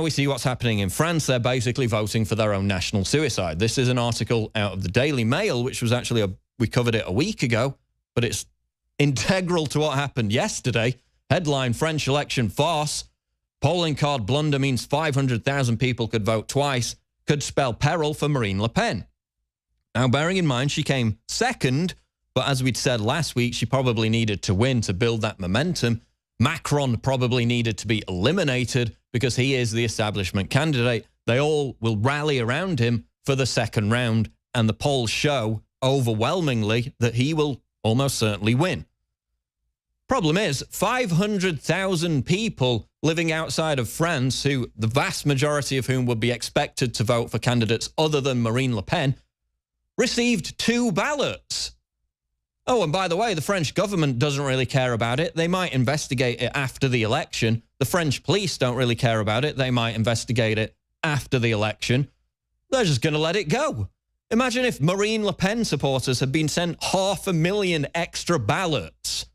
we see what's happening in France. They're basically voting for their own national suicide. This is an article out of the Daily Mail, which was actually, we covered it a week ago, but it's integral to what happened yesterday. Headline, French election farce. Polling card blunder means 500,000 people could vote twice, could spell peril for Marine Le Pen. Now, bearing in mind, she came second, but as we'd said last week, she probably needed to win to build that momentum. Macron probably needed to be eliminated because he is the establishment candidate. They all will rally around him for the second round, and the polls show overwhelmingly that he will almost certainly win. Problem is, 500,000 people living outside of France, who the vast majority of whom would be expected to vote for candidates other than Marine Le Pen, received 2 ballots. Oh, and by the way, the French government doesn't really care about it. They might investigate it after the election. The French police don't really care about it. They might investigate it after the election. They're just going to let it go. Imagine if Marine Le Pen supporters had been sent 500,000 extra ballots,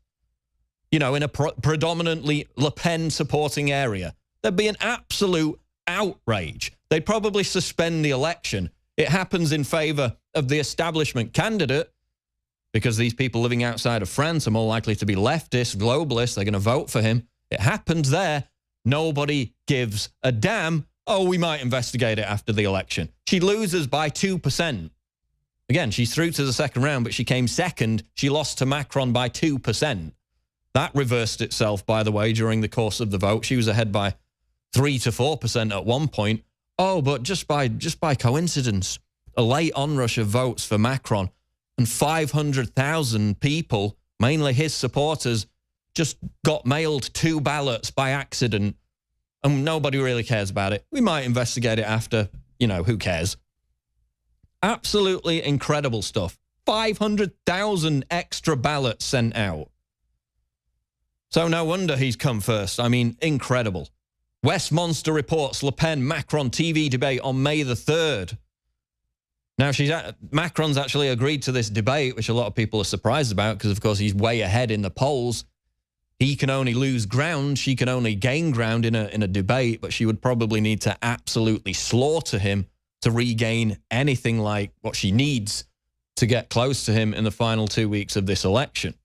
you know, in a predominantly Le Pen supporting area. There'd be an absolute outrage. They'd probably suspend the election. It happens in favor of the establishment candidate because these people living outside of France are more likely to be leftist, globalists. They're going to vote for him. It happens there. Nobody gives a damn. Oh, we might investigate it after the election. She loses by 2%. Again, she's through to the second round, but she came second. She lost to Macron by 2%. That reversed itself, by the way, during the course of the vote. She was ahead by 3 to 4% at one point. Oh, but just by coincidence, a late onrush of votes for Macron, and 500,000 people, mainly his supporters, just got mailed 2 ballots by accident, and nobody really cares about it. We might investigate it after. You know, who cares? Absolutely incredible stuff. 500,000 extra ballots sent out. So no wonder he's come first. I mean, incredible. Westminster reports Le Pen-Macron TV debate on May the 3rd. Now, Macron's actually agreed to this debate, which a lot of people are surprised about because, of course, he's way ahead in the polls. He can only lose ground. She can only gain ground in a debate, but she would probably need to absolutely slaughter him to regain anything like what she needs to get close to him in the final 2 weeks of this election.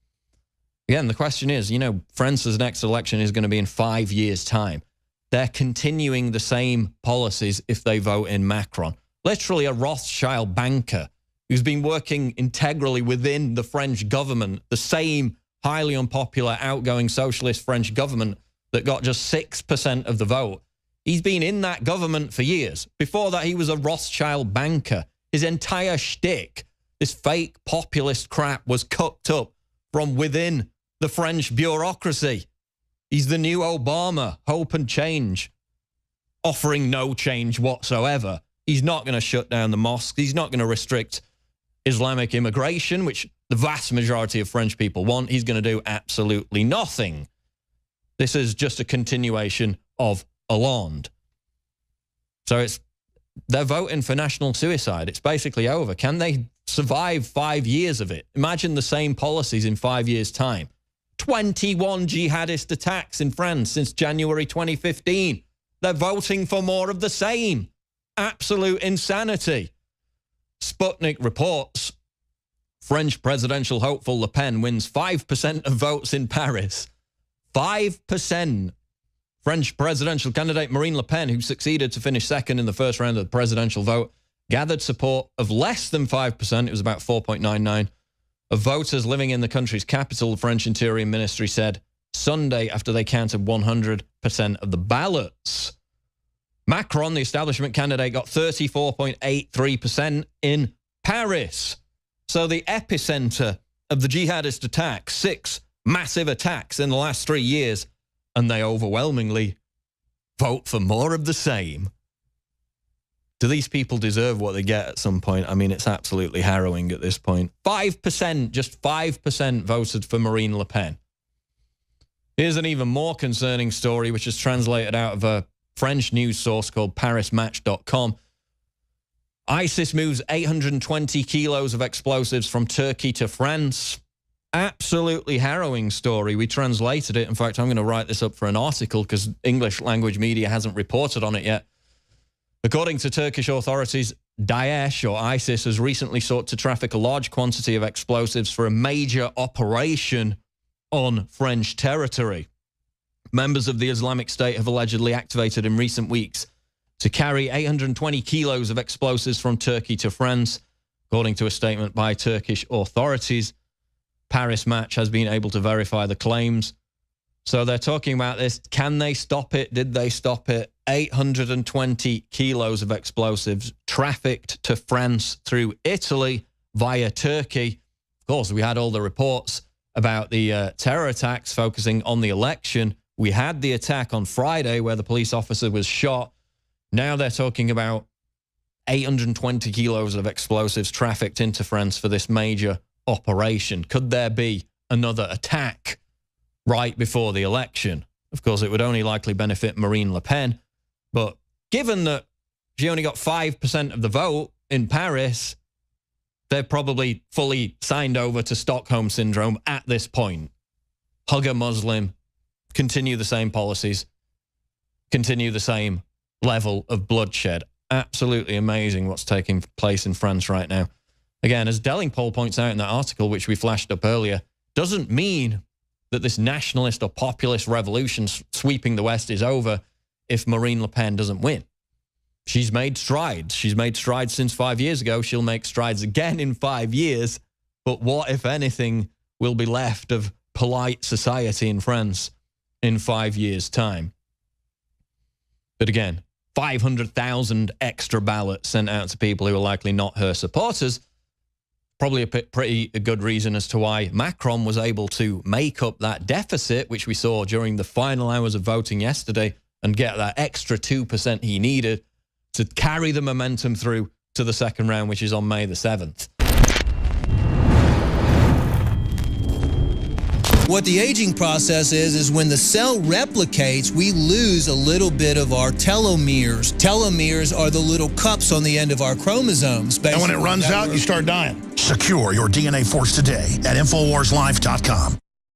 Again, the question is, you know, France's next election is going to be in 5 years' time. They're continuing the same policies if they vote in Macron. Literally a Rothschild banker who's been working integrally within the French government, the same highly unpopular outgoing socialist French government that got just 6% of the vote. He's been in that government for years. Before that, he was a Rothschild banker. His entire shtick, this fake populist crap, was cooked up from within the French bureaucracy. He's the new Obama, hope and change, offering no change whatsoever. He's not going to shut down the mosques. He's not going to restrict Islamic immigration, which the vast majority of French people want. He's going to do absolutely nothing. This is just a continuation of Hollande. So they're voting for national suicide. It's basically over. Can they survive 5 years of it? Imagine the same policies in 5 years' time. 21 jihadist attacks in France since January 2015. They're voting for more of the same. Absolute insanity. Sputnik reports French presidential hopeful Le Pen wins 5% of votes in Paris. 5%. French presidential candidate Marine Le Pen, who succeeded to finish second in the first round of the presidential vote, gathered support of less than 5%. It was about 4.99% of voters living in the country's capital, the French Interior Ministry said Sunday after they counted 100% of the ballots. Macron, the establishment candidate, got 34.83% in Paris. So the epicenter of the jihadist attacks, 6 massive attacks in the last 3 years, and they overwhelmingly vote for more of the same. Do these people deserve what they get at some point? I mean, it's absolutely harrowing at this point. 5%, just 5% voted for Marine Le Pen. Here's an even more concerning story, which is translated out of a French news source called ParisMatch.com. ISIS moves 820 kilos of explosives from Turkey to France. Absolutely harrowing story. We translated it. In fact, I'm going to write this up for an article because English language media hasn't reported on it yet. According to Turkish authorities, Daesh, or ISIS, has recently sought to traffic a large quantity of explosives for a major operation on French territory. Members of the Islamic State have allegedly activated in recent weeks to carry 820 kilos of explosives from Turkey to France, according to a statement by Turkish authorities. Paris Match has been able to verify the claims. So they're talking about this. Can they stop it? Did they stop it? 820 kilos of explosives trafficked to France through Italy via Turkey. Of course, we had all the reports about the terror attacks focusing on the election. We had the attack on Friday where the police officer was shot. Now they're talking about 820 kilos of explosives trafficked into France for this major operation. Could there be another attack right before the election? Of course, it would only likely benefit Marine Le Pen. But given that she only got 5% of the vote in Paris, they're probably fully signed over to Stockholm Syndrome at this point. Hug a Muslim, continue the same policies, continue the same level of bloodshed. Absolutely amazing what's taking place in France right now. Again, as Dellingpole points out in that article, which we flashed up earlier, doesn't mean that this nationalist or populist revolution sweeping the West is over if Marine Le Pen doesn't win. She's made strides. She's made strides since 5 years ago. She'll make strides again in 5 years. But what, if anything, will be left of polite society in France in 5 years' time? But again, 500,000 extra ballots sent out to people who are likely not her supporters. Probably a pretty good reason as to why Macron was able to make up that deficit, which we saw during the final hours of voting yesterday, and get that extra 2% he needed to carry the momentum through to the second round, which is on May the 7th. What the aging process is when the cell replicates, we lose a little bit of our telomeres. Telomeres are the little cups on the end of our chromosomes. And when it runs out, you start dying. Secure your DNA force today at InfoWarsLife.com.